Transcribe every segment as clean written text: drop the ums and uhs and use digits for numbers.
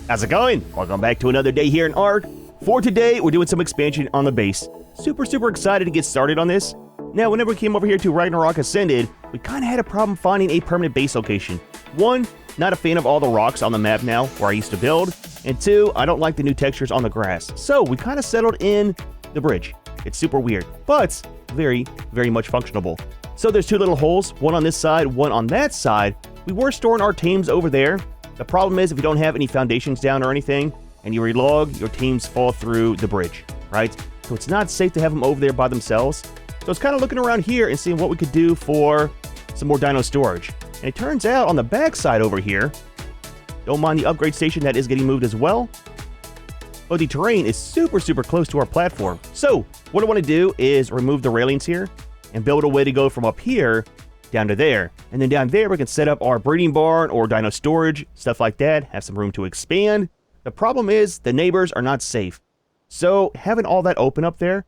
How's it going? Welcome back to another day here in ARK. For today, we're doing some expansion on the base. Super excited to get started on this. Now, whenever we came over here to Ragnarok Ascended, we kind of had a problem finding a permanent base location. One, not a fan of all the rocks on the map now where I used to build. And two, I don't like the new textures on the grass. So we kind of settled in the bridge. It's super weird, but very much functionable. So there's two little holes, one on this side, one on that side. We were storing our teams over there. The problem is if you don't have any foundations down or anything, and you relog, your teams fall through the bridge, right? So it's not safe to have them over there by themselves. So it's kind of looking around here and seeing what we could do for some more dino storage. And it turns out on the back side over here, don't mind the upgrade station that is getting moved as well, but the terrain is super close to our platform. So what I want to do is remove the railings here and build a way to go from up here down to there. And then down there we can set up our breeding barn or dino storage, stuff like that, have some room to expand. The problem is the neighbors are not safe. So having all that open up there,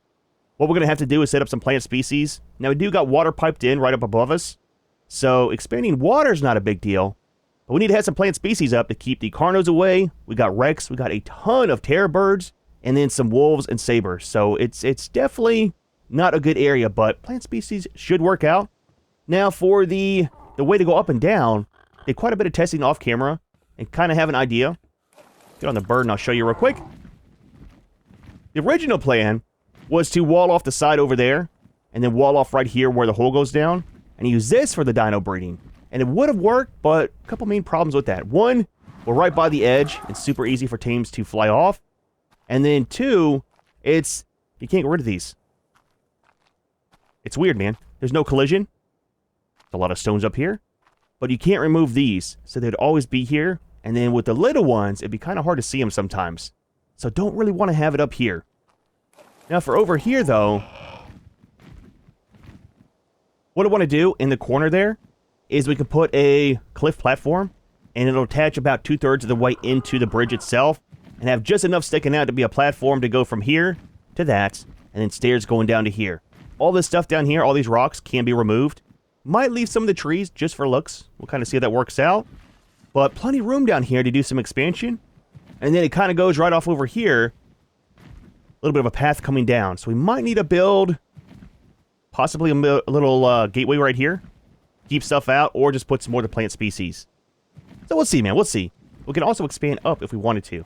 what we're going to have to do is set up some plant species. Now we do got water piped in right up above us. So expanding water is not a big deal. But we need to have some plant species up to keep the carnos away. We got Rex, we got a ton of terror birds, and then some wolves and sabers. So it's definitely not a good area, but plant species should work out. Now for the way to go up and down, did quite a bit of testing off camera and kind of have an idea. Get on the bird and I'll show you real quick. The original plan was to wall off the side over there and then wall off right here where the hole goes down and use this for the dino breeding. And it would have worked, but a couple main problems with that. One, we're right by the edge. It's super easy for teams to fly off. And then two, you can't get rid of these. It's weird, man. There's no collision. A lot of stones up here, but you can't remove these, so they'd always be here. And then with the little ones, it'd be kind of hard to see them sometimes. So don't really want to have it up here. Now for over here, though, what I want to do in the corner there is we can put a cliff platform, and it'll attach about 2/3 of the way into the bridge itself, and have just enough sticking out to be a platform to go from here to that, and then stairs going down to here. All this stuff down here, all these rocks can be removed. Might leave some of the trees just for looks. We'll kind of see how that works out. But plenty of room down here to do some expansion. And then it kind of goes right off over here. A little bit of a path coming down. So we might need to build possibly a little gateway right here. Keep stuff out or just put some more of the plant species. So we'll see, man. We'll see. We can also expand up if we wanted to.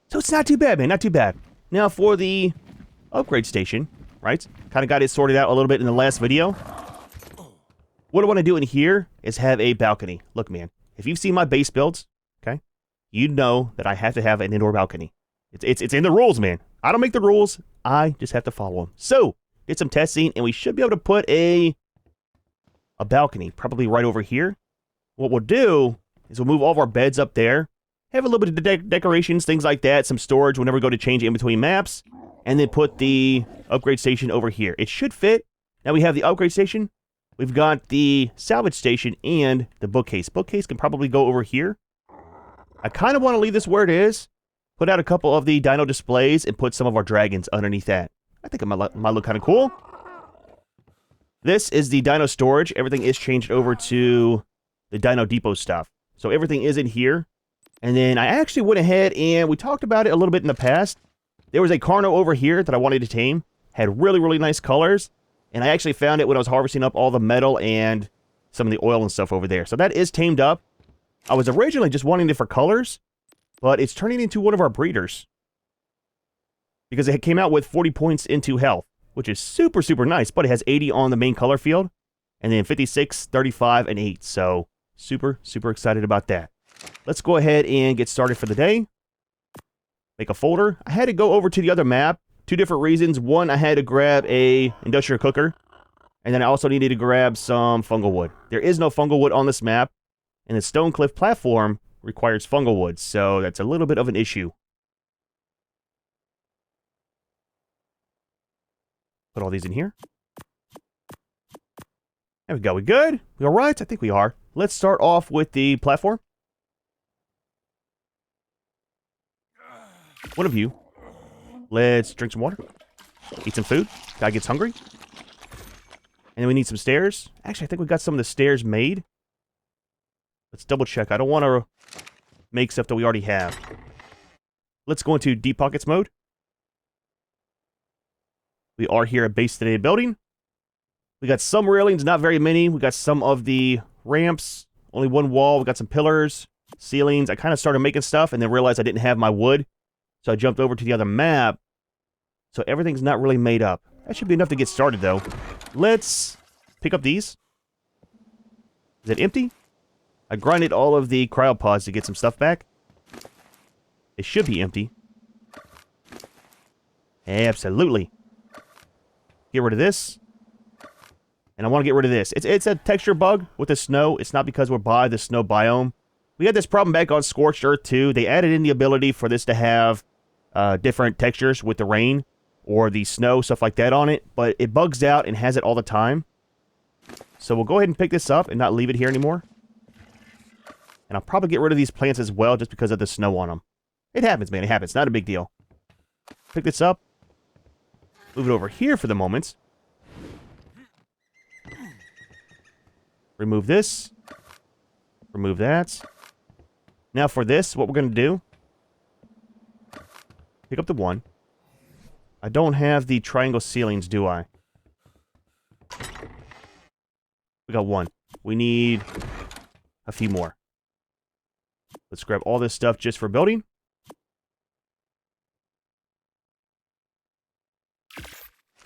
So it's not too bad, man. Not too bad. Now for the upgrade station, right? Kind of got it sorted out a little bit in the last video. What I want to do in here is have a balcony. Look, man, if you've seen my base builds, okay, you know that I have to have an indoor balcony. It's in the rules, man. I don't make the rules. I just have to follow them. So, did some testing, and we should be able to put a balcony, probably right over here. What we'll do is we'll move all of our beds up there, have a little bit of decorations, things like that, some storage whenever we go to change in between maps, and then put the upgrade station over here. It should fit. Now we have the upgrade station. We've got the salvage station and the bookcase. Bookcase can probably go over here. I kind of want to leave this where it is. Put out a couple of the dino displays and put some of our dragons underneath that. I think it might look kind of cool. This is the dino storage. Everything is changed over to the dino depot stuff. So everything is in here. And then I actually went ahead and we talked about it a little bit in the past. There was a carno over here that I wanted to tame. Had really nice colors. And I actually found it when I was harvesting up all the metal and some of the oil and stuff over there. So that is tamed up. I was originally just wanting it for colors, but it's turning into one of our breeders. Because it came out with 40 points into health, which is super nice, but it has 80 on the main color field, and then 56, 35, and 8. So super excited about that. Let's go ahead and get started for the day. Make a folder. I had to go over to the other map. Two different reasons. One, I had to grab a industrial cooker, and then I also needed to grab some fungal wood. There is no fungal wood on this map, and the stone cliff platform requires fungal wood, so that's a little bit of an issue. Put all these in here. There we go. We good? We all right? I think we are. Let's start off with the platform. One of you. Let's drink some water. Eat some food. Guy gets hungry. And then we need some stairs. Actually, I think we got some of the stairs made. Let's double check. I don't want to make stuff that we already have. Let's go into deep pockets mode. We are here at base today building. We got some railings, not very many. We got some of the ramps, only one wall. We got some pillars, ceilings. I kind of started making stuff and then realized I didn't have my wood. So I jumped over to the other map. So everything's not really made up. That should be enough to get started though. Let's pick up these. Is it empty? I grinded all of the cryopods to get some stuff back. It should be empty. Absolutely. Get rid of this. And I want to get rid of this. It's a texture bug with the snow. It's not because we're by the snow biome. We had this problem back on Scorched Earth too. They added in the ability for this to have different textures with the rain or the snow, stuff like that on it. But it bugs out and has it all the time. So we'll go ahead and pick this up and not leave it here anymore. And I'll probably get rid of these plants as well just because of the snow on them. It happens, man. It happens. Not a big deal. Pick this up. Move it over here for the moment. Remove this. Remove that. Now for this, what we're going to do. Pick up the one. I don't have the triangle ceilings, do I? We got one. We need a few more. Let's grab all this stuff just for building.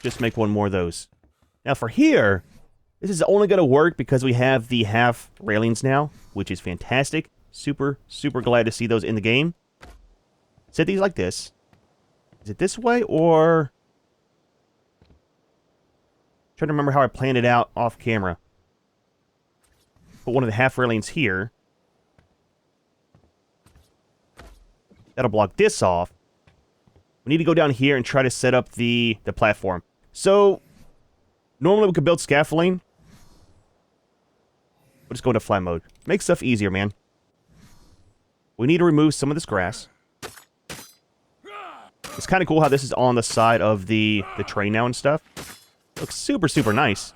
Just make one more of those. Now for here, this is only going to work because we have the half railings now, which is fantastic. Super, super glad to see those in the game. Set these like this. Is it this way or... I'm trying to remember how I planned it out off camera. Put one of the half railings here. That'll block this off. We need to go down here and try to set up the platform. So, normally we could build scaffolding. We'll just go into flat mode. Makes stuff easier, man. We need to remove some of this grass. It's kind of cool how this is on the side of the train now and stuff. Looks super, super nice.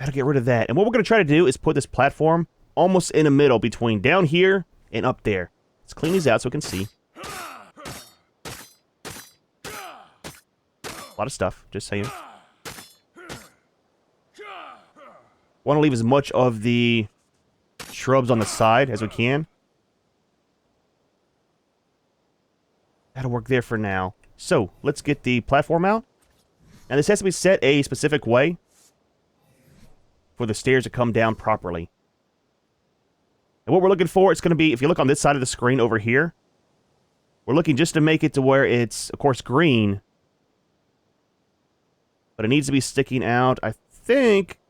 Gotta get rid of that. And what we're going to try to do is put this platform almost in the middle between down here and up there. Let's clean these out so we can see. A lot of stuff, just saying. Want to leave as much of the shrubs on the side as we can. That'll work there for now. So, let's get the platform out. Now, this has to be set a specific way for the stairs to come down properly. And what we're looking for, it's going to be, if you look on this side of the screen over here, we're looking just to make it to where it's, of course, green. But it needs to be sticking out, I think,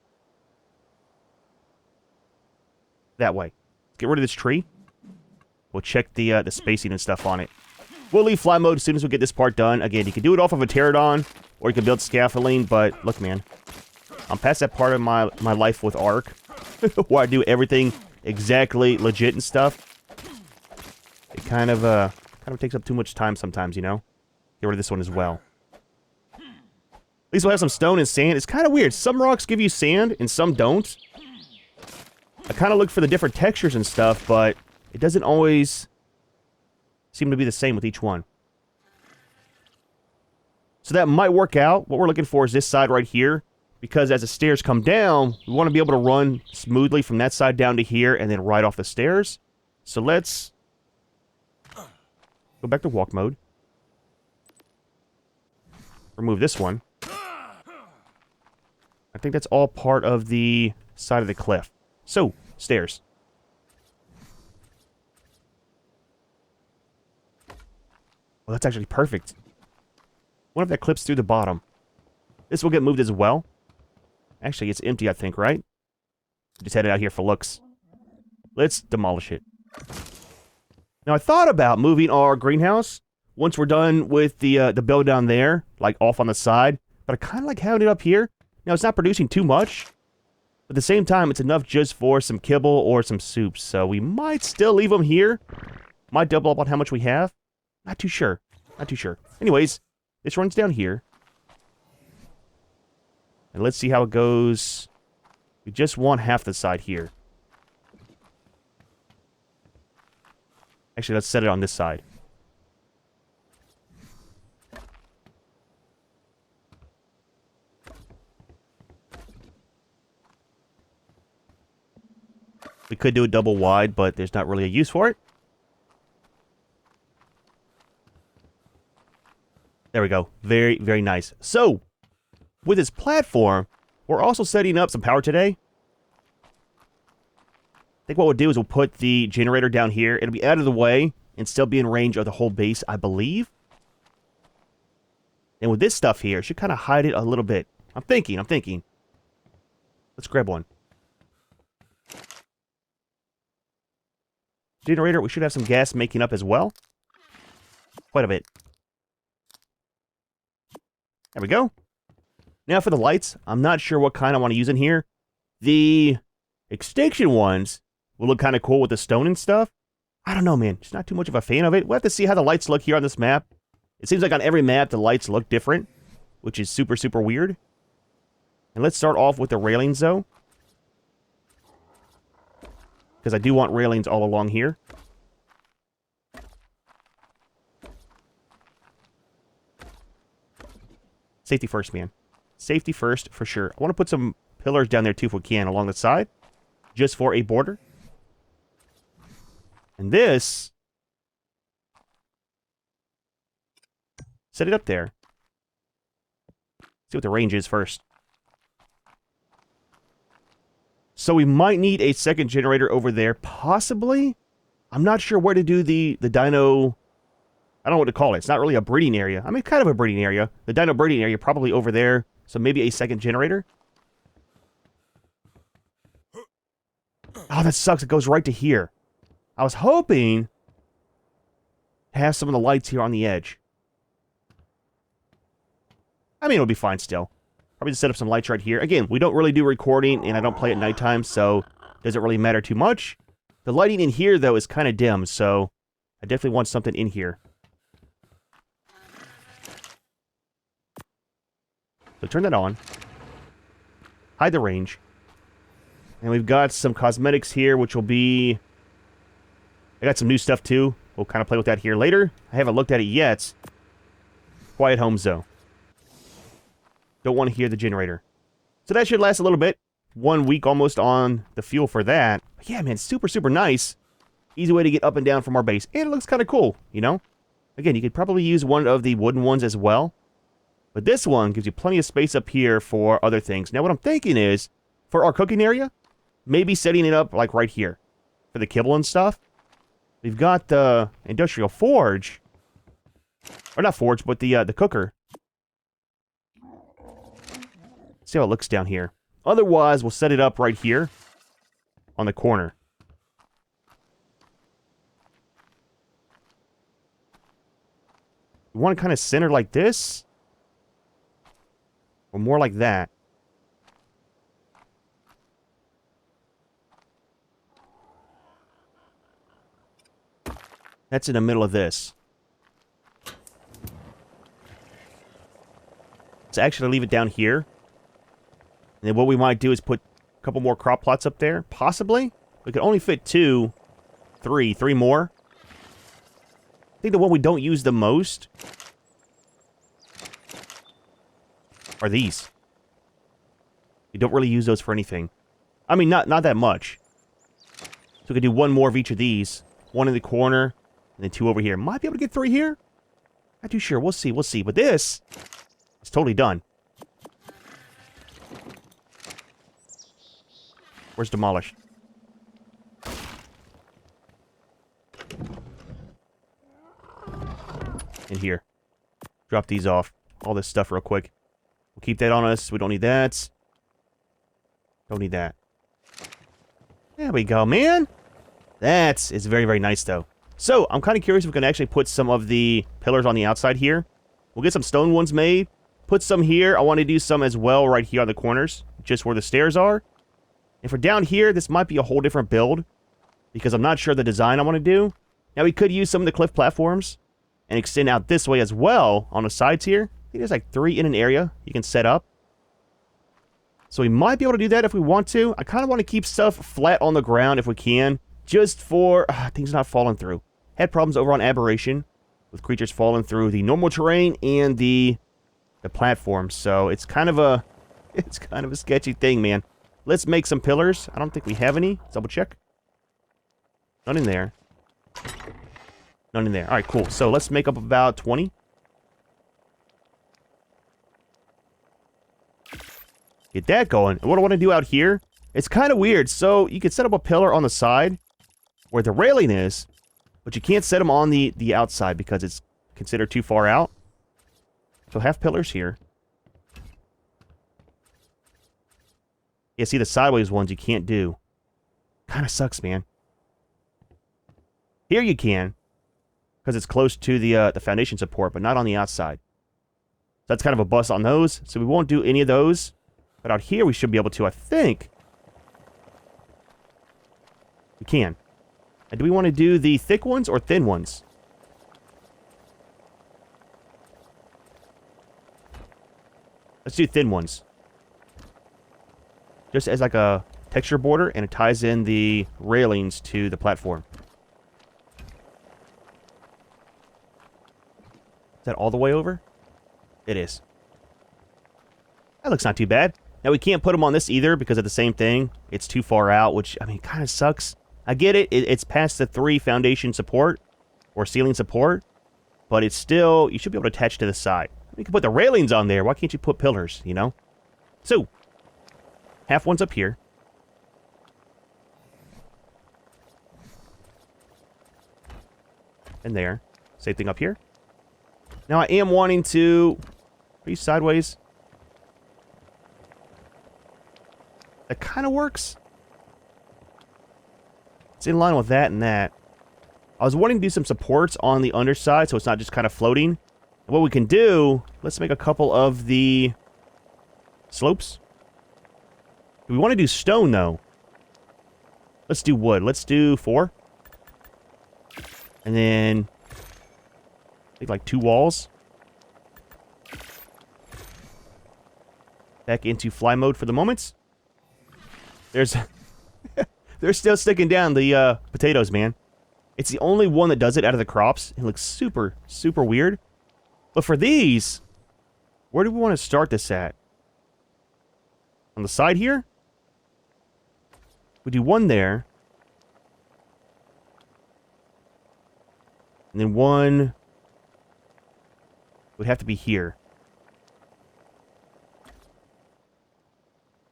that way. Let's get rid of this tree. We'll check the spacing and stuff on it. We'll leave fly mode as soon as we get this part done. Again, you can do it off of a pterodon, or you can build scaffolding, but look, man. I'm past that part of my life with ARK, where I do everything exactly legit and stuff. It kind of takes up too much time sometimes, you know? Get rid of this one as well. At least we'll have some stone and sand. It's kind of weird. Some rocks give you sand, and some don't. I kind of look for the different textures and stuff, but it doesn't always seem to be the same with each one. So that might work out. What we're looking for is this side right here, because as the stairs come down, we want to be able to run smoothly from that side down to here and then right off the stairs. So let's go back to walk mode. Remove this one. I think that's all part of the side of the cliff. So, stairs. Well, that's actually perfect. What if that clips through the bottom? This will get moved as well. Actually, it's empty, I think, right? Just headed out here for looks. Let's demolish it. Now, I thought about moving our greenhouse once we're done with the build down there, like off on the side. But I kind of like having it up here. Now, it's not producing too much. But at the same time, it's enough just for some kibble or some soups. So we might still leave them here. Might double up on how much we have. Not too sure. Not too sure. Anyways, this runs down here. And let's see how it goes. We just want half the side here. Actually, let's set it on this side. We could do it double wide, but there's not really a use for it. There we go. Very, very nice. So, with this platform, we're also setting up some power today. I think what we'll do is we'll put the generator down here. It'll be out of the way and still be in range of the whole base, I believe. And with this stuff here, it should kind of hide it a little bit. I'm thinking. Let's grab one. Generator, we should have some gas making up as well. Quite a bit. There we go. Now for the lights, I'm not sure what kind I want to use in here. The extinction ones will look kind of cool with the stone and stuff. I don't know, man. Just not too much of a fan of it. We'll have to see how the lights look here on this map. It seems like on every map, the lights look different, which is super, super weird. And let's start off with the railings, though. Because I do want railings all along here. Safety first, man. Safety first, for sure. I want to put some pillars down there, too, if we can, along the side. Just for a border. And this... set it up there. See what the range is first. So we might need a second generator over there, possibly. I'm not sure where to do the dino... I don't know what to call it. It's not really a breeding area. I mean, kind of a breeding area. The dino breeding area probably over there. So maybe a second generator. Oh, that sucks. It goes right to here. I was hoping to have some of the lights here on the edge. I mean, it'll be fine still. Probably just set up some lights right here. Again, we don't really do recording, and I don't play at nighttime, so it doesn't really matter too much. The lighting in here, though, is kind of dim, so I definitely want something in here. So turn that on. Hide the range. And we've got some cosmetics here, which will be... I got some new stuff, too. We'll kind of play with that here later. I haven't looked at it yet. Quiet homes, though. Don't want to hear the generator. So that should last a little bit. 1 week almost on the fuel for that. But yeah, man, super, super nice. Easy way to get up and down from our base. And it looks kind of cool, you know? Again, you could probably use one of the wooden ones as well. But this one gives you plenty of space up here for other things. Now, what I'm thinking is, for our cooking area, maybe setting it up like right here for the kibble and stuff. We've got the industrial forge. Or not forge, but the cooker. See how it looks down here. Otherwise, we'll set it up right here on the corner. We want to kind of center like this. Or more like that. That's in the middle of this. Let's actually leave it down here. And then what we might do is put a couple more crop plots up there. Possibly. We could only fit three more. I think the one we don't use the most are these. You don't really use those for anything. I mean, not that much. So we could do one more of each of these. One in the corner, and then two over here. Might be able to get 3 here. Not too sure. We'll see. We'll see. But this is totally done. Where's demolished? In here. Drop these off. All this stuff real quick. We'll keep that on us. We don't need that. Don't need that. There we go, man. That is very, very nice, though. So, I'm kind of curious if we can actually put some of the pillars on the outside here. We'll get some stone ones made. Put some here. I want to do some as well right here on the corners. Just where the stairs are. And for down here, this might be a whole different build. Because I'm not sure the design I want to do. Now, we could use some of the cliff platforms. And extend out this way as well on the sides here. I think there's like 3 in an area you can set up. So we might be able to do that if we want to. I kind of want to keep stuff flat on the ground if we can. Just for things not falling through. had problems over on Aberration with creatures falling through the normal terrain and the platform. So it's kind of a sketchy thing, man. Let's make some pillars. I don't think we have any. Let's double check. None in there. None in there. All right, cool. So let's make up about 20. Get that going. And what I want to do out here, it's kind of weird. So you can set up a pillar on the side where the railing is, but you can't set them on the outside because it's considered too far out. So have pillars here. Yeah, see the sideways ones you can't do. Kind of sucks, man. Here you can, because it's close to the foundation support, but not on the outside. So that's kind of a bust on those. So we won't do any of those. But out here we should be able to, I think. We can. And do we want to do the thick ones or thin ones? Let's do thin ones. Just as like a texture border, and it ties in the railings to the platform. Is that all the way over? It is. That looks not too bad. Now, we can't put them on this either because of the same thing. It's too far out, which, I mean, kind of sucks. I get it. It's past the 3 foundation support or ceiling support, but it's still, you should be able to attach to the side. You can put the railings on there. Why can't you put pillars, you know? So, half one's up here. And there. Same thing up here. Now, I am wanting to... Are you sideways? That kind of works. It's in line with that and that. I was wanting to do some supports on the underside so it's not just kind of floating. And what we can do... Let's make a couple of the... slopes. Do we want to do stone, though? Let's do wood. Let's do 4. And then... I think like 2 walls. Back into fly mode for the moment. There's... They're still sticking down the potatoes, man. It's the only one that does it out of the crops. It looks super, super weird. But for these... Where do we want to start this at? On the side here? We do one there. And then one... would have to be here.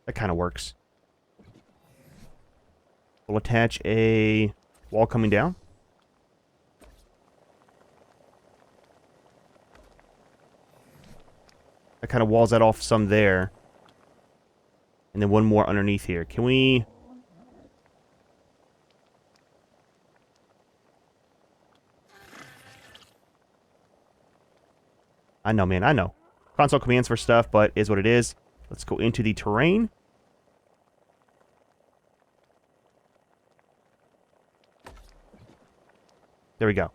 That kind of works. We'll attach a wall coming down. That kind of walls that off some there. And then one more underneath here. Can we... I know, man, I know. Console commands for stuff, but is what it is. Let's go into the terrain. There we go.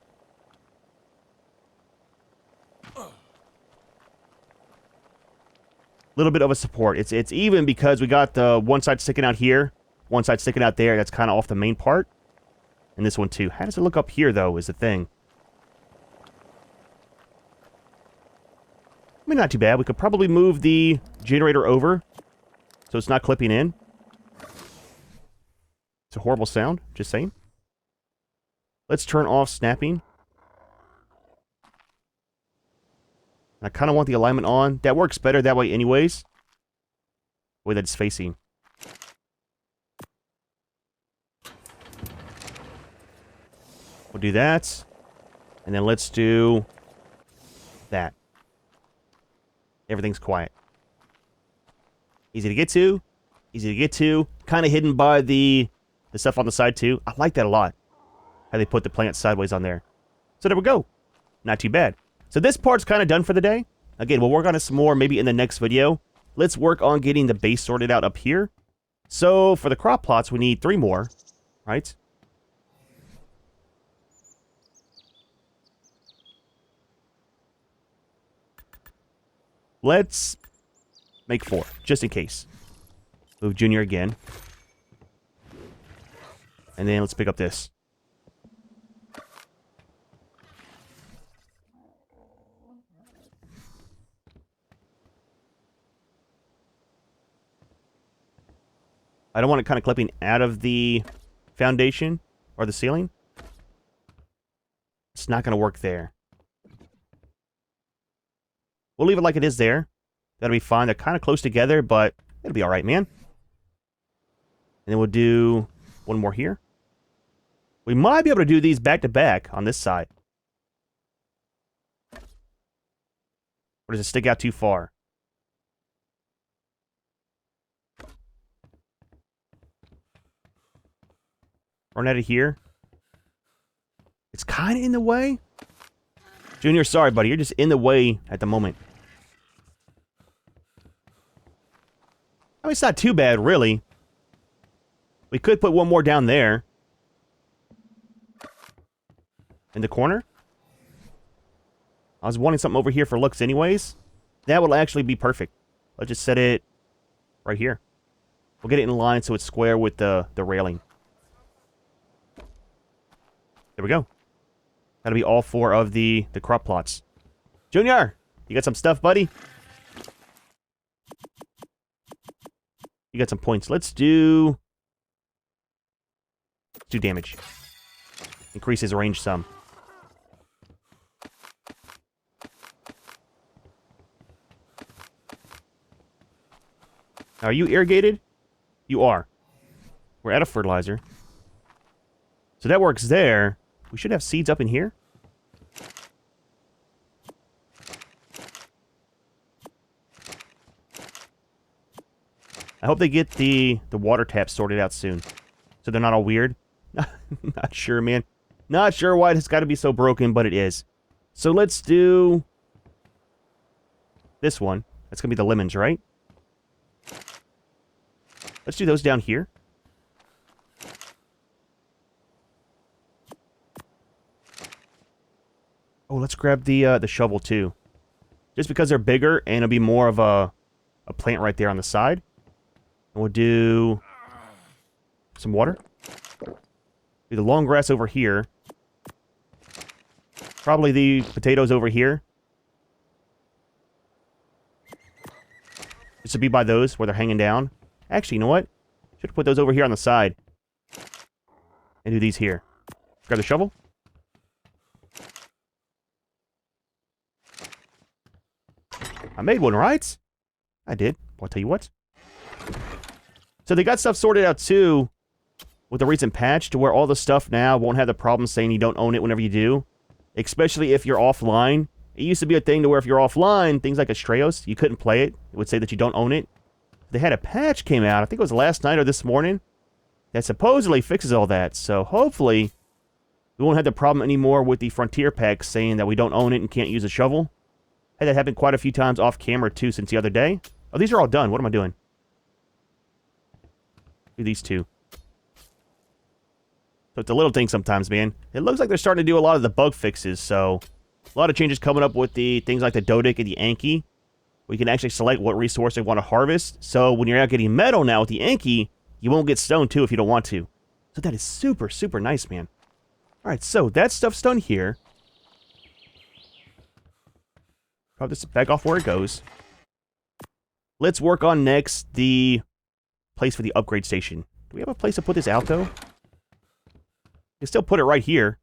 Little bit of a support. It's even because we got the one side sticking out here, one side sticking out there. That's kind of off the main part. And this one too. How does it look up here, though, is the thing. I mean, not too bad. We could probably move the generator over so it's not clipping in. It's a horrible sound, just saying. Let's turn off snapping. I kind of want the alignment on. That works better that way anyways. The way that it's facing. We'll do that. And then let's do that. Everything's quiet. Easy to get to. Easy to get to. Kind of hidden by the stuff on the side too. I like that a lot. How they put the plants sideways on there. So there we go. Not too bad. So this part's kind of done for the day. Again, we'll work on it some more maybe in the next video. Let's work on getting the base sorted out up here. So for the crop plots, we need 3 more. Right? Let's make 4, just in case. Move Junior again. And then let's pick up this. I don't want it kind of clipping out of the foundation or the ceiling. It's not going to work there. We'll leave it like it is there. That'll be fine. They're kind of close together, but it'll be alright, man. And then we'll do one more here. We might be able to do these back to back on this side. Or does it stick out too far? Run out of here. It's kind of in the way. Junior, sorry, buddy. You're just in the way at the moment. I mean, it's not too bad, really. We could put one more down there. In the corner. I was wanting something over here for looks anyways. That will actually be perfect. Let's just set it right here. We'll get it in line so it's square with the railing. There we go. That'll be all 4 of the crop plots. Junior, you got some stuff, buddy? You got some points. Let's do damage. Increase his range some. Are you irrigated? You are. We're out of fertilizer. So that works there. We should have seeds up in here. I hope they get the water taps sorted out soon. So they're not all weird. Not sure, man. Not sure why it's got to be so broken, but it is. So let's do this one. That's going to be the lemons, right? Let's do those down here. Oh, let's grab the shovel too. Just because they're bigger and it'll be more of a plant right there on the side. And we'll do some water. Do the long grass over here. Probably the potatoes over here. This would be by those where they're hanging down. Actually, you know what? Should put those over here on the side. And do these here. Grab the shovel. I made one, right? I did. I'll tell you what. So they got stuff sorted out too with the recent patch to where all the stuff now won't have the problem saying you don't own it whenever you do. Especially if you're offline. It used to be a thing to where if you're offline, things like Astraeos, you couldn't play it. It would say that you don't own it. They had a patch came out, I think it was last night or this morning, that supposedly fixes all that. So hopefully we won't have the problem anymore with the Frontier packs saying that we don't own it and can't use a shovel. Had that happen quite a few times off camera too since the other day. Oh, these are all done. What am I doing? Do these two. So it's a little thing sometimes, man. It looks like they're starting to do a lot of the bug fixes, so a lot of changes coming up with the things like the Dodic and the Anki. We can actually select what resource they want to harvest. So when you're out getting metal now with the Anki, you won't get stone too if you don't want to. So that is super, super nice, man. Alright, so that stuff's done here. Drop this back off where it goes. Let's work on next the place for the upgrade station. Do we have a place to put this out, though? You can still put it right here.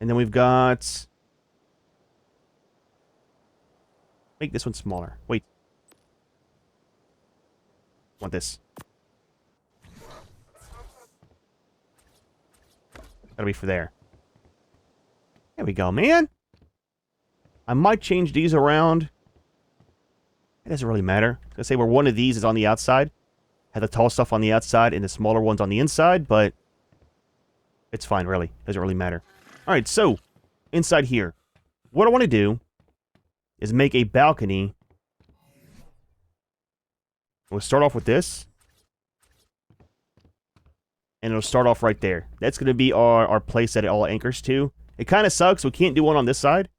And then we've got... Make this one smaller. Wait. Want this. That'll be for there. There we go, man. I might change these around. It doesn't really matter. I was gonna say where one of these is on the outside. Have the tall stuff on the outside and the smaller ones on the inside, but it's fine, really. Doesn't really matter. Alright, so, inside here. What I want to do is make a balcony. We'll start off with this. And it'll start off right there. That's going to be our place that it all anchors to. It kind of sucks. We can't do one on this side.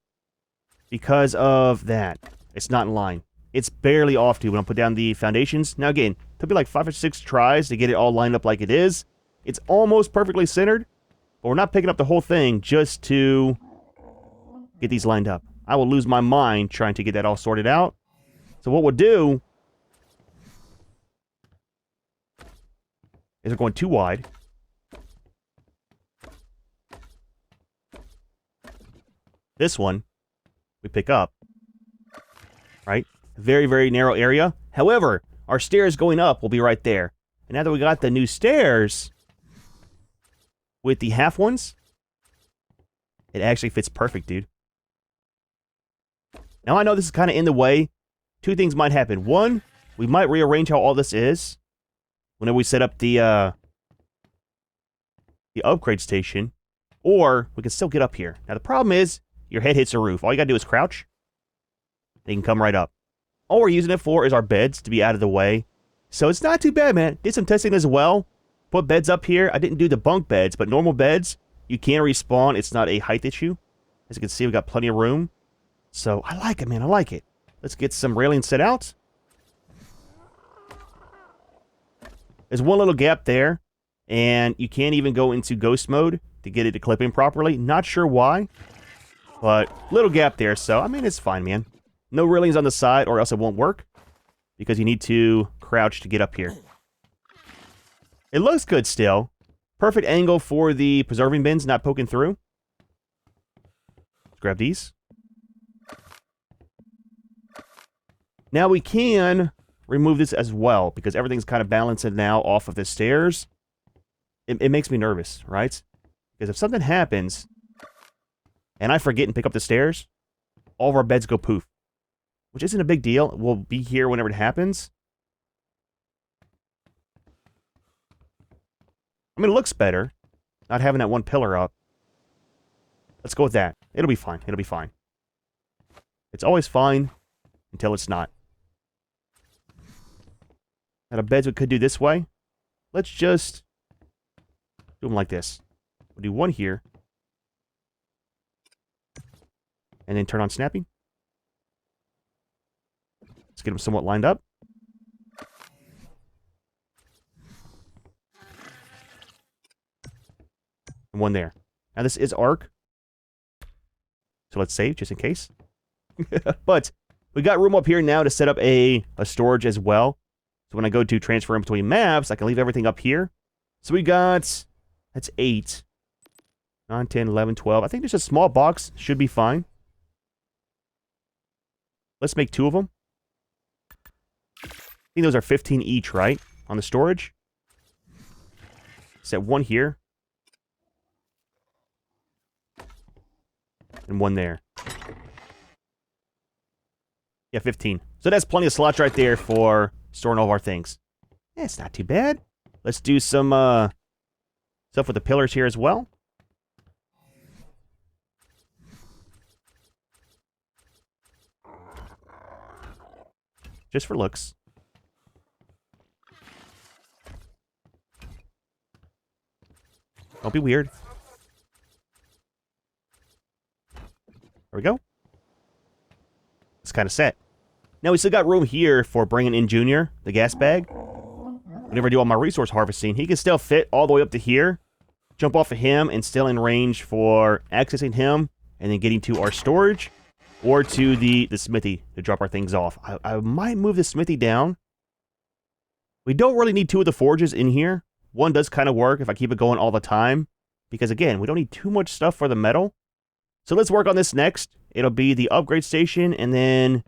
Because of that. It's not in line. It's barely off to when I put down the foundations. Now again, it took me like 5 or 6 tries to get it all lined up like it is. It's almost perfectly centered. But we're not picking up the whole thing just to get these lined up. I will lose my mind trying to get that all sorted out. So what we'll do is we're going too wide. This one we pick up, right? Very, very narrow area. However, our stairs going up will be right there. And now that we got the new stairs with the half ones, it actually fits perfect, dude. Now I know this is kind of in the way. Two things might happen. One, we might rearrange how all this is whenever we set up the upgrade station, or we can still get up here. Now the problem is your head hits the roof. All you gotta do is crouch. And you can come right up. All we're using it for is our beds to be out of the way. So it's not too bad, man. Did some testing as well. Put beds up here. I didn't do the bunk beds, but normal beds, you can respawn. It's not a height issue. As you can see, we got plenty of room. So I like it, man. I like it. Let's get some railings set out. There's one little gap there, and you can't even go into ghost mode to get it to clip in properly. Not sure why, but little gap there. So, I mean, it's fine, man. No railings on the side, or else it won't work, because you need to crouch to get up here. It looks good still. Perfect angle for the preserving bins not poking through. Let's grab these. Now we can remove this as well, because everything's kind of balanced now off of the stairs. It makes me nervous, right? Because if something happens, and I forget and pick up the stairs, all of our beds go poof. Which isn't a big deal. We'll be here whenever it happens. I mean, it looks better, not having that one pillar up. Let's go with that. It'll be fine. It'll be fine. It's always fine until it's not. Now the beds we could do this way. Let's just do them like this. We'll do one here. And then turn on snapping. Let's get them somewhat lined up. And one there. Now this is ARK. So let's save just in case. But we got room up here now to set up a storage as well. So when I go to transfer in between maps, I can leave everything up here. So we got, that's 8, 9, 10, 11, 12. I think just a small box should be fine. Let's make 2 of them. I think those are 15 each, right? On the storage. Set 1 here. And 1 there. Yeah, 15. So that's plenty of slots right there for storing all of our things. Yeah, it's not too bad. Let's do some stuff with the pillars here as well. Just for looks. Don't be weird. There we go. It's kind of set. Now we still got room here for bringing in Junior, the gas bag. Whenever I do all my resource harvesting, he can still fit all the way up to here. Jump off of him and still in range for accessing him and then getting to our storage or to the smithy to drop our things off. I might move the smithy down. We don't really need 2 of the forges in here. One does kind of work if I keep it going all the time. Because again, we don't need too much stuff for the metal. So let's work on this next. It'll be the upgrade station, and then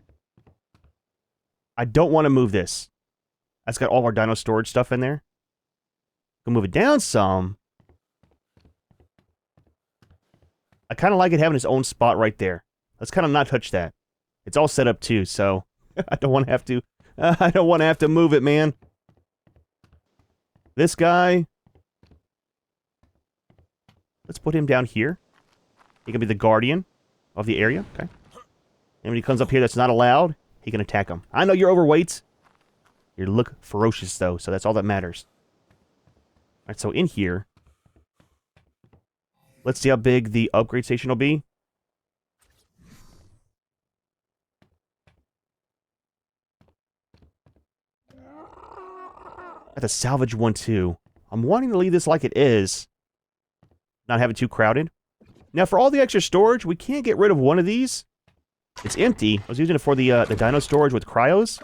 I don't want to move this. That's got all of our dino storage stuff in there. We'll move it down some. I kind of like it having its own spot right there. Let's kind of not touch that. It's all set up too, so I don't want to have to. I don't want to have to move it, man. This guy. Let's put him down here. He can be the guardian of the area. Okay. And when he comes up here that's not allowed, he can attack him. I know you're overweight. You look ferocious, though, so that's all that matters. Alright, so in here, let's see how big the upgrade station will be. Got the salvage one, too. I'm wanting to leave this like it is. Not have it too crowded. Now, for all the extra storage, we can't get rid of one of these. It's empty. I was using it for the dino storage with cryos.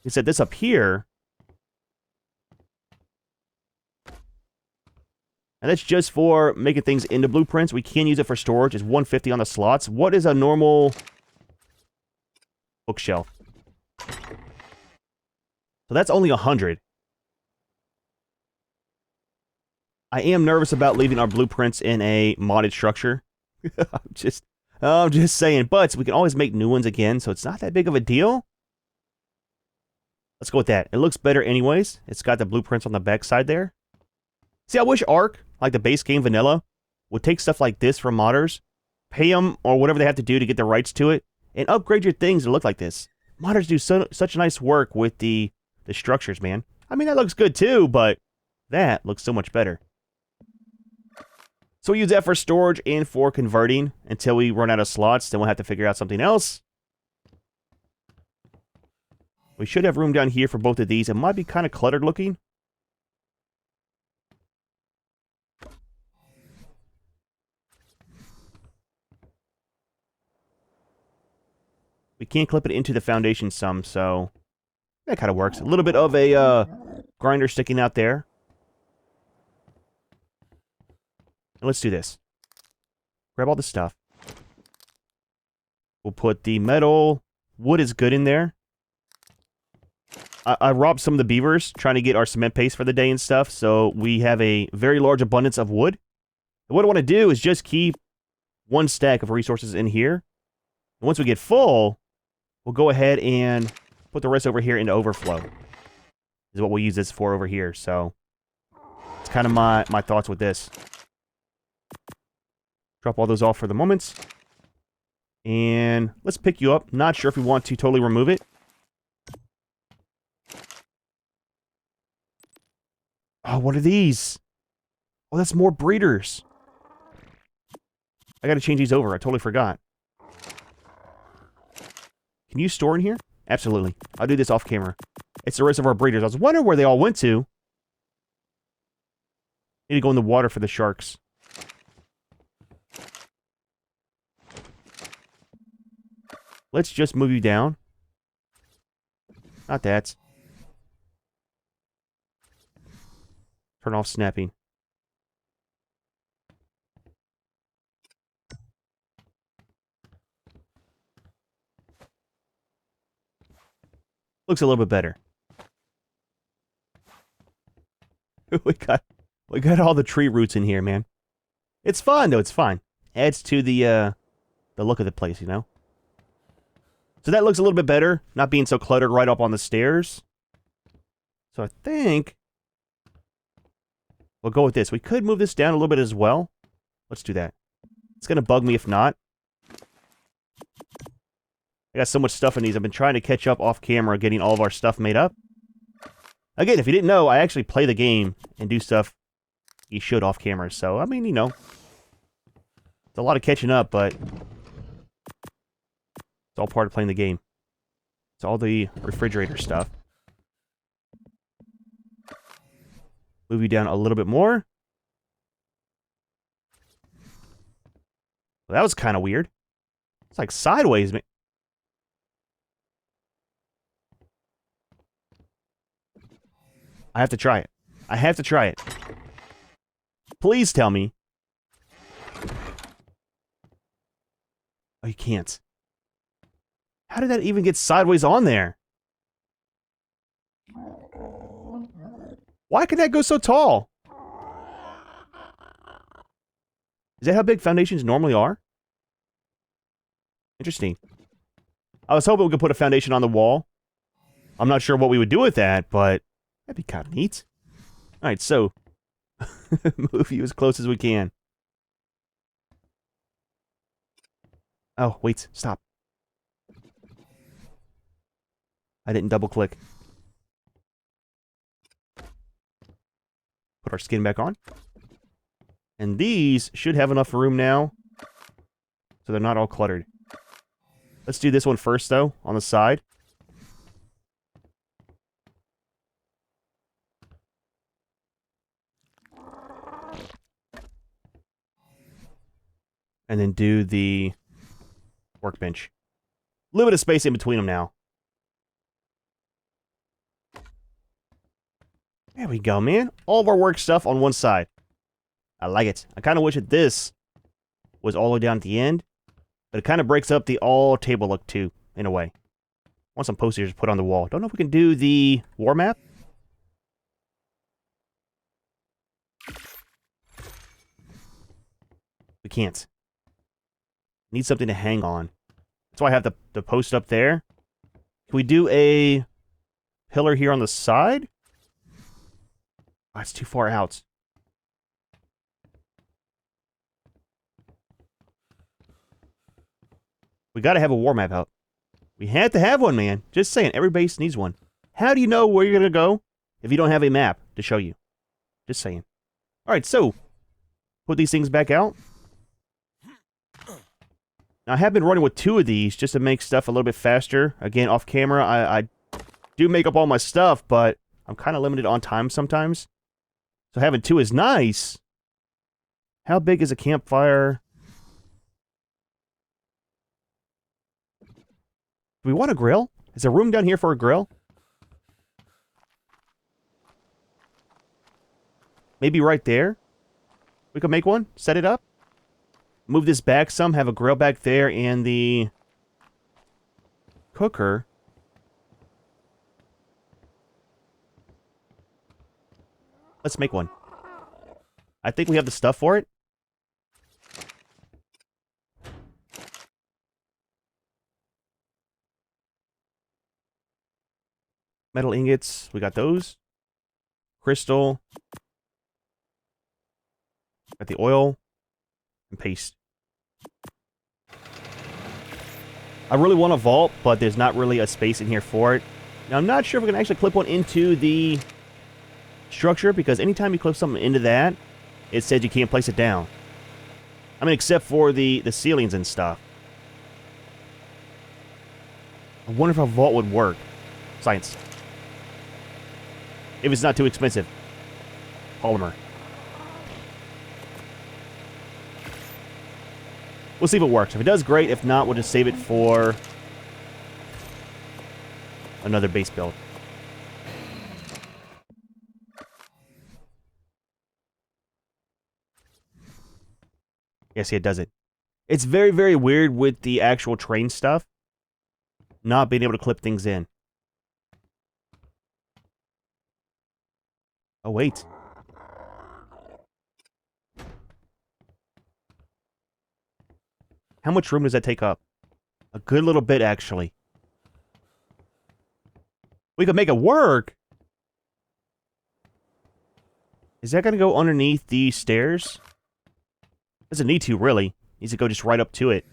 He said this up here. And that's just for making things into blueprints. We can use it for storage. It's 150 on the slots. What is a normal bookshelf? So that's only 100. I am nervous about leaving our blueprints in a modded structure. I'm just saying. But we can always make new ones again, so it's not that big of a deal. Let's go with that. It looks better anyways. It's got the blueprints on the back side there. See, I wish ARK, like the base game vanilla, would take stuff like this from modders, pay them or whatever they have to do to get the rights to it, and upgrade your things to look like this. Modders do such nice work with the structures, man. I mean, that looks good too, but that looks so much better. So we use that for storage and for converting until we run out of slots. Then we'll have to figure out something else. We should have room down here for both of these. It might be kind of cluttered looking. We can't clip it into the foundation some, so that kind of works. A little bit of a grinder sticking out there. And let's do this. Grab all the stuff. We'll put the metal. Wood is good in there. I robbed some of the beavers trying to get our cement paste for the day and stuff, so we have a very large abundance of wood. And what I want to do is just keep one stack of resources in here. And once we get full, we'll go ahead and put the rest over here into overflow. Is what we'll use this for over here, so it's kind of my thoughts with this. Drop all those off for the moment. And let's pick you up. Not sure if we want to totally remove it. Oh, what are these? Oh, that's more breeders. I gotta change these over. I totally forgot. Can you store in here? Absolutely. I'll do this off camera. It's the rest of our breeders. I was wondering where they all went to. Need to go in the water for the sharks. Let's just move you down. Not that. Turn off snapping. Looks a little bit better. we got all the tree roots in here, man. It's fun though. It's fine. Adds to the look of the place, you know. So that looks a little bit better, not being so cluttered right up on the stairs. So I think we'll go with this. We could move this down a little bit as well. Let's do that. It's going to bug me if not. I got so much stuff in these. I've been trying to catch up off camera, getting all of our stuff made up. Again, if you didn't know, I actually play the game and do stuff you should off camera. So, I mean, you know, it's a lot of catching up, but it's all part of playing the game. It's all the refrigerator stuff. Move you down a little bit more. Well, that was kind of weird. It's like sideways, man. I have to try it. I have to try it. Please tell me. Oh, you can't. How did that even get sideways on there? Why can that go so tall? Is that how big foundations normally are? Interesting. I was hoping we could put a foundation on the wall. I'm not sure what we would do with that, but that'd be kind of neat. Alright, so move you as close as we can. Oh, wait, stop. I didn't double click. Put our skin back on. And these should have enough room now, so they're not all cluttered. Let's do this one first, though, on the side. And then do the workbench. A little bit of space in between them now. There we go, man. All of our work stuff on one side. I like it. I kind of wish that this was all the way down at the end, but it kind of breaks up the all-table look, too, in a way. I want some posters put on the wall. Don't know if we can do the war map. We can't. Need something to hang on. That's why I have the post up there. Can we do a pillar here on the side? Oh, it's too far out. We gotta have a war map out. We had to have one, man. Just saying, every base needs one. How do you know where you're gonna go if you don't have a map to show you? Just saying. Alright, so, put these things back out. Now, I have been running with 2 of these just to make stuff a little bit faster. Again, off camera, I do make up all my stuff, but I'm kind of limited on time sometimes. So having 2 is nice. How big is a campfire? Do we want a grill? Is there room down here for a grill? Maybe right there? We could make one? Set it up? Move this back some, have a grill back there, and the cooker. Let's make one. I think we have the stuff for it. Metal ingots, we got those. Crystal. Got the oil. And paste. I really want a vault, but there's not really a space in here for it. Now, I'm not sure if we can actually clip one into the structure, because anytime you clip something into that, it says you can't place it down. I mean, except for the ceilings and stuff. I wonder if a vault would work. Science. If it's not too expensive. Polymer. We'll see if it works. If it does, great. If not, we'll just save it for another base build. Yes, it does it. It's very, very weird with the actual train stuff. Not being able to clip things in. Oh, wait. How much room does that take up? A good little bit, actually. We could make it work! Is that going to go underneath the stairs? Doesn't need to, really. Needs to go just right up to it.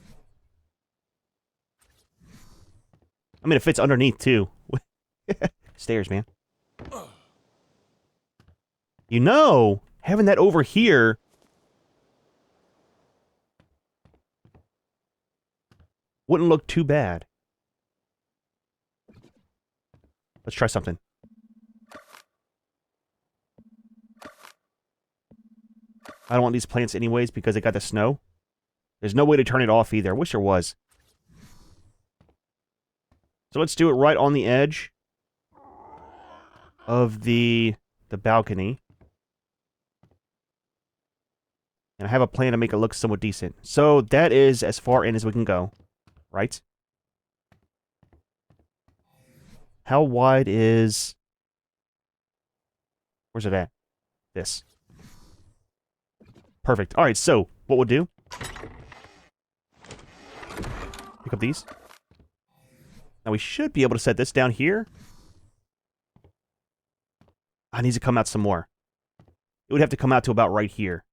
I mean, it fits underneath, too. Stairs, man. You know, having that over here... wouldn't look too bad. Let's try something. I don't want these plants anyways because they got the snow. There's no way to turn it off either. I wish there was. So let's do it right on the edge of the balcony. And I have a plan to make it look somewhat decent. So that is as far in as we can go. Right? How wide is... where's it at? This. Perfect. Alright, so, what we'll do... pick up these. Now we should be able to set this down here. I need to come out some more. It would have to come out to about right here.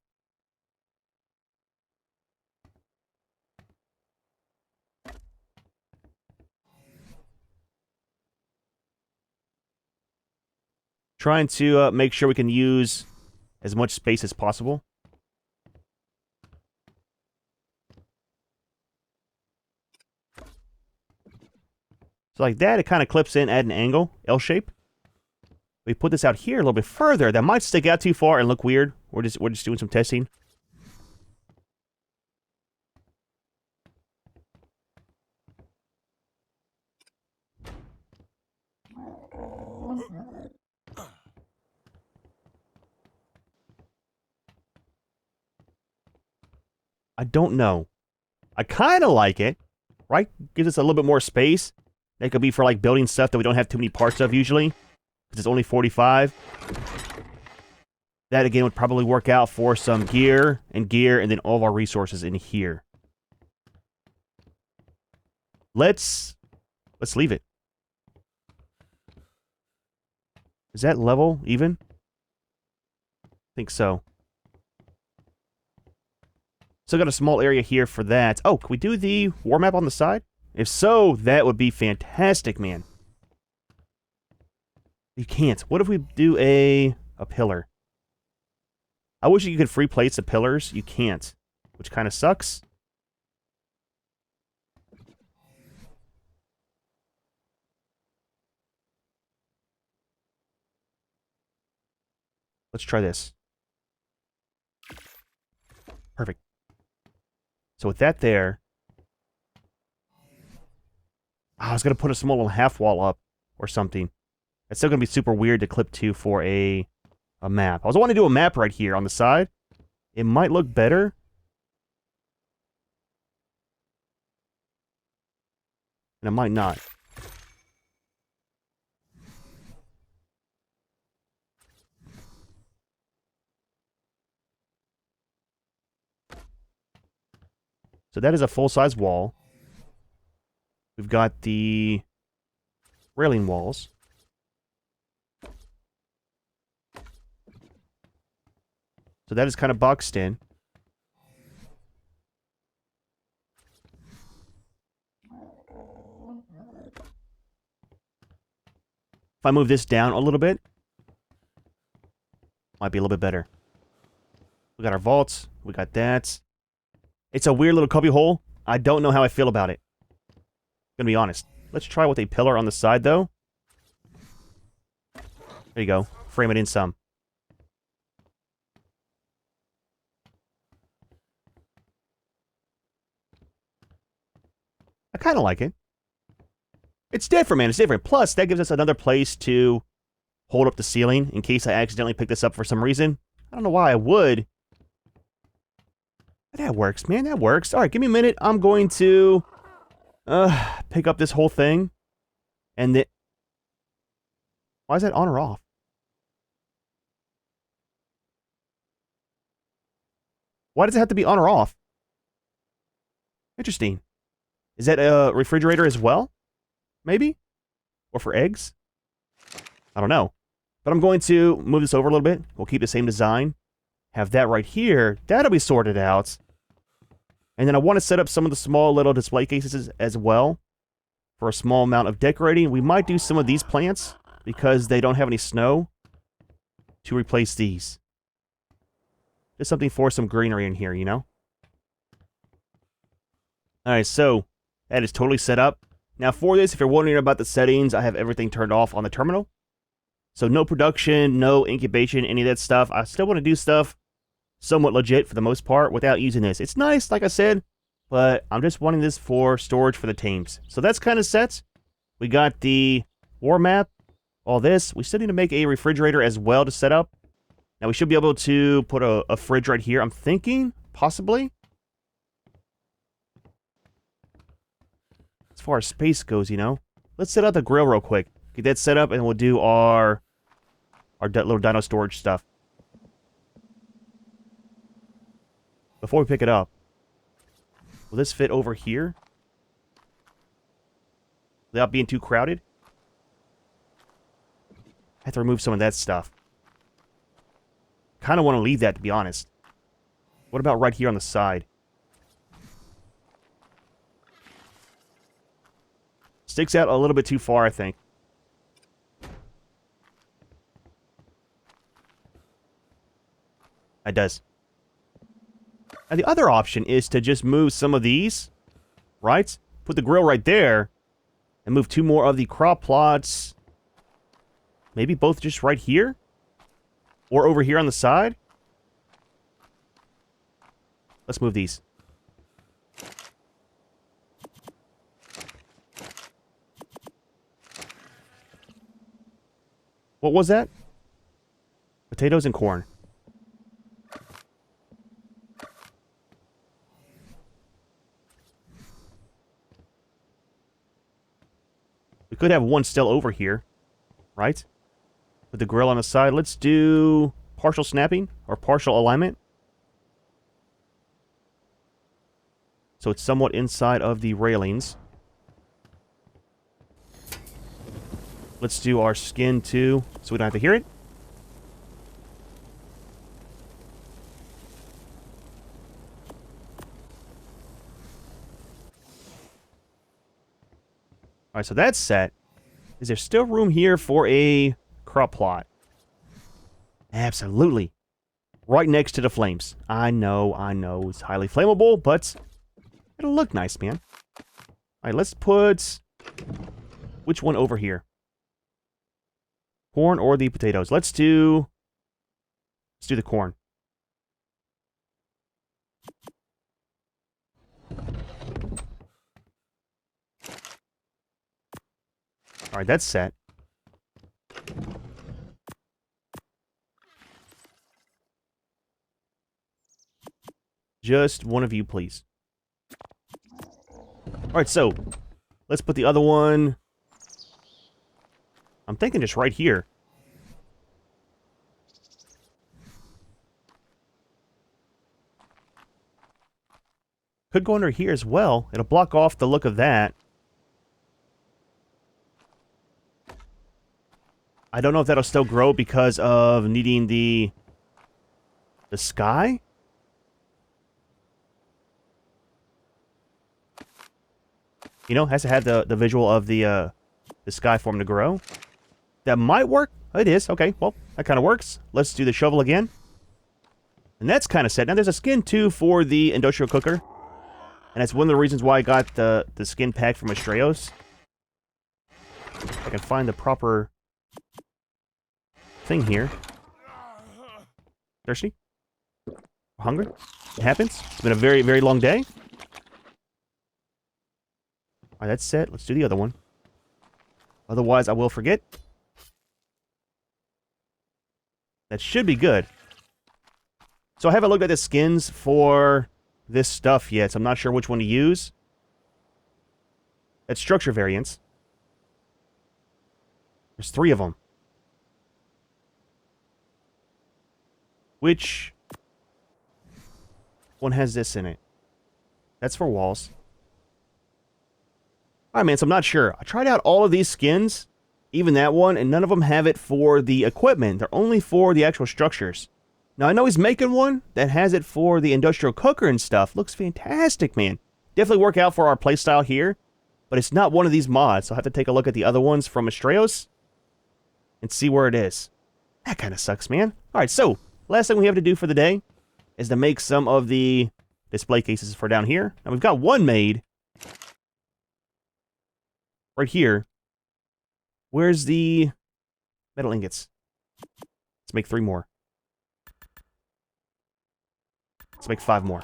Trying to make sure we can use as much space as possible. So like that, it kind of clips in at an angle, L shape. We put this out here a little bit further. That might stick out too far and look weird. We're just doing some testing. I don't know. I kind of like it, right? Gives us a little bit more space. That could be for, like, building stuff that we don't have too many parts of usually, because it's only 45. That, again, would probably work out for some gear, and then all of our resources in here. Let's leave it. Is that level even? I think so. Still got a small area here for that. Oh, can we do the war map on the side? If so, that would be fantastic, man. You can't. What if we do a pillar? I wish you could free place the pillars. You can't, which kind of sucks. Let's try this. Perfect. So with that there, I was going to put a small little half wall up or something. It's still going to be super weird to clip to for a map. I was wanting to do a map right here on the side. It might look better. And it might not. So that is a full-size wall. We've got the railing walls. So that is kind of boxed in. If I move this down a little bit, might be a little bit better. We got our vaults. We got that. It's a weird little cubby hole. I don't know how I feel about it. I'm gonna be honest. Let's try with a pillar on the side, though. There you go. Frame it in some. I kind of like it. It's different, man. It's different. Plus, that gives us another place to hold up the ceiling in case I accidentally pick this up for some reason. I don't know why I would. But that works, man. That works. All right, give me a minute. I'm going to pick up this whole thing. And then... Why is that on or off? Why does it have to be on or off? Interesting. Is that a refrigerator as well? Maybe? Or for eggs? I don't know. But I'm going to move this over a little bit. We'll keep the same design. Have that right here. That'll be sorted out. And then I want to set up some of the small little display cases as well. For a small amount of decorating. We might do some of these plants. Because they don't have any snow. To replace these. Just something for some greenery in here, you know? Alright, so... That is totally set up. Now for this, if you're wondering about the settings, I have everything turned off on the terminal. So no production, no incubation, any of that stuff. I still want to do stuff somewhat legit for the most part without using this. It's nice, like I said, but I'm just wanting this for storage for the tames. So that's kind of set. We got the war map, all this. We still need to make a refrigerator as well to set up. Now we should be able to put a fridge right here. I'm thinking, possibly. As far as space goes, you know. Let's set up the grill real quick. Get that set up and we'll do our little dino storage stuff. Before we pick it up. Will this fit over here? Without being too crowded? I have to remove some of that stuff. Kind of want to leave that, to be honest. What about right here on the side? Sticks out a little bit too far, I think. It does. Now, the other option is to just move some of these, right? Put the grill right there, and move two more of the crop plots. Maybe both just right here? Or over here on the side? Let's move these. What was that? Potatoes and corn. could have one still over here, right? With the grill on the side. Let's do partial snapping or partial alignment. So it's somewhat inside of the railings. Let's do our skin too, so we don't have to hear it. Alright, so that's set. Is there still room here for a crop plot? Absolutely. Right next to the flames. I know, it's highly flammable, but it'll look nice, man. Alright, let's put... which one over here? Corn or the potatoes? Let's do the corn. Alright, that's set. Just one of you, please. Alright, so let's put the other one... I'm thinking just right here. Could go under here as well. It'll block off the look of that. I don't know if that'll still grow because of needing the sky. You know, has to have the visual of the sky for him to grow. That might work. It is. Okay, well, that kind of works. Let's do the shovel again. And that's kind of set. Now, there's a skin, too, for the industrial cooker. And that's one of the reasons why I got the skin pack from Astraeos. If I can find the proper thing here. Thirsty? Hungry? It happens. It's been a very, very long day. Alright, that's set. Let's do the other one. Otherwise, I will forget. That should be good. So I haven't looked at the skins for this stuff yet, so I'm not sure which one to use. That's structure variants. There's 3 of them. Which one has this in it? That's for walls. Alright, man, so I'm not sure. I tried out all of these skins, even that one, and none of them have it for the equipment. They're only for the actual structures. Now, I know he's making one that has it for the industrial cooker and stuff. Looks fantastic, man. Definitely work out for our playstyle here, but it's not one of these mods, so I'll have to take a look at the other ones from Astraeos and see where it is. That kind of sucks, man. Alright, so, last thing we have to do for the day is to make some of the display cases for down here. Now, we've got one made. Right here. Where's the metal ingots? Let's make 3 more. Let's make 5 more.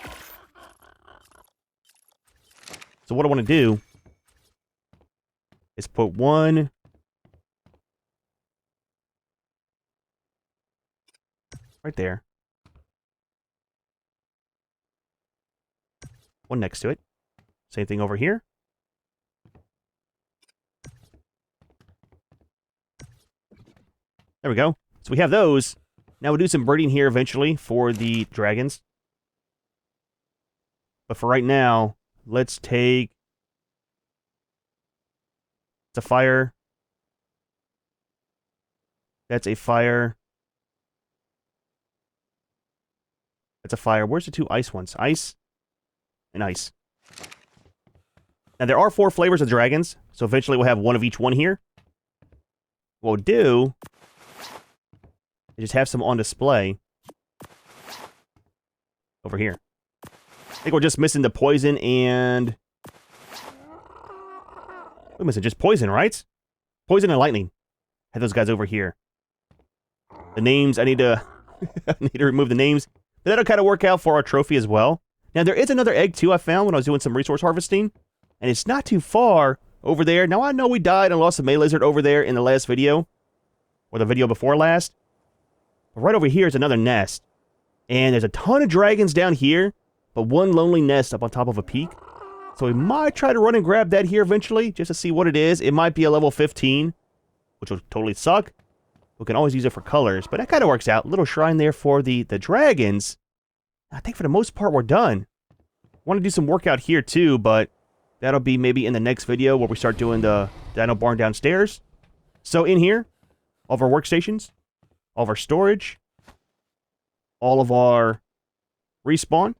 So what I want to do is put one right there. One next to it. Same thing over here. There we go. So we have those. Now we'll do some breeding here eventually for the dragons. But for right now, let's take... It's a fire. That's a fire. That's a fire. Where's the 2 ice ones? Ice and ice. Now there are 4 flavors of dragons, so eventually we'll have one of each one here. What we'll do... I just have some on display over here. I think we're just missing the poison and... We're missing just poison, right? Poison and lightning. Have those guys over here. The names, I need to... I need to remove the names. But that'll kind of work out for our trophy as well. Now, there is another egg, too, I found when I was doing some resource harvesting. And it's not too far over there. Now, I know we died and lost a May lizard over there in the last video. Or the video before last. But right over here is another nest. And there's a ton of dragons down here. But one lonely nest up on top of a peak. So we might try to run and grab that here eventually, just to see what it is. It might be a level 15, which will totally suck. We can always use it for colors, but that kind of works out. Little shrine there for the dragons. I think for the most part, we're done. Want to do some work out here too, but that'll be maybe in the next video where we start doing the dino barn downstairs. So in here, all of our workstations, all of our storage, all of our respawn.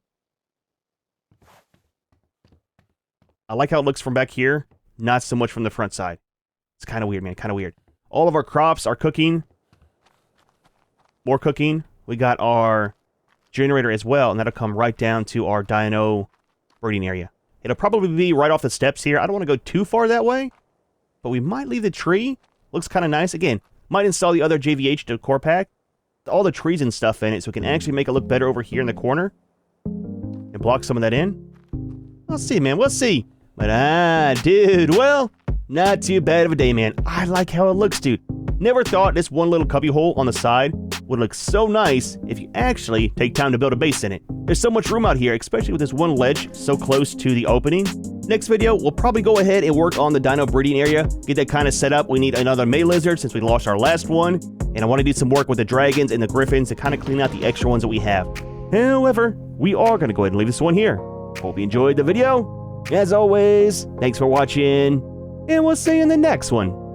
I like how it looks from back here, not so much from the front side. It's kind of weird, man, kind of weird. All of our crops are cooking. More cooking. We got our generator as well, and that'll come right down to our dino breeding area. It'll probably be right off the steps here. I don't want to go too far that way, but we might leave the tree. Looks kind of nice. Again, might install the other JVH decor pack. All the trees and stuff in it, so we can actually make it look better over here in the corner. And block some of that in. We'll see, man. We'll see. But, dude, well, not too bad of a day, man. I like how it looks, dude. Never thought this one little cubby hole on the side would look so nice if you actually take time to build a base in it. There's so much room out here, especially with this one ledge so close to the opening. Next video, we'll probably go ahead and work on the dino breeding area, get that kind of set up. We need another May lizard since we lost our last one, and I want to do some work with the dragons and the griffins to kind of clean out the extra ones that we have. However, we are going to go ahead and leave this one here. Hope you enjoyed the video. As always, thanks for watching, and we'll see you in the next one.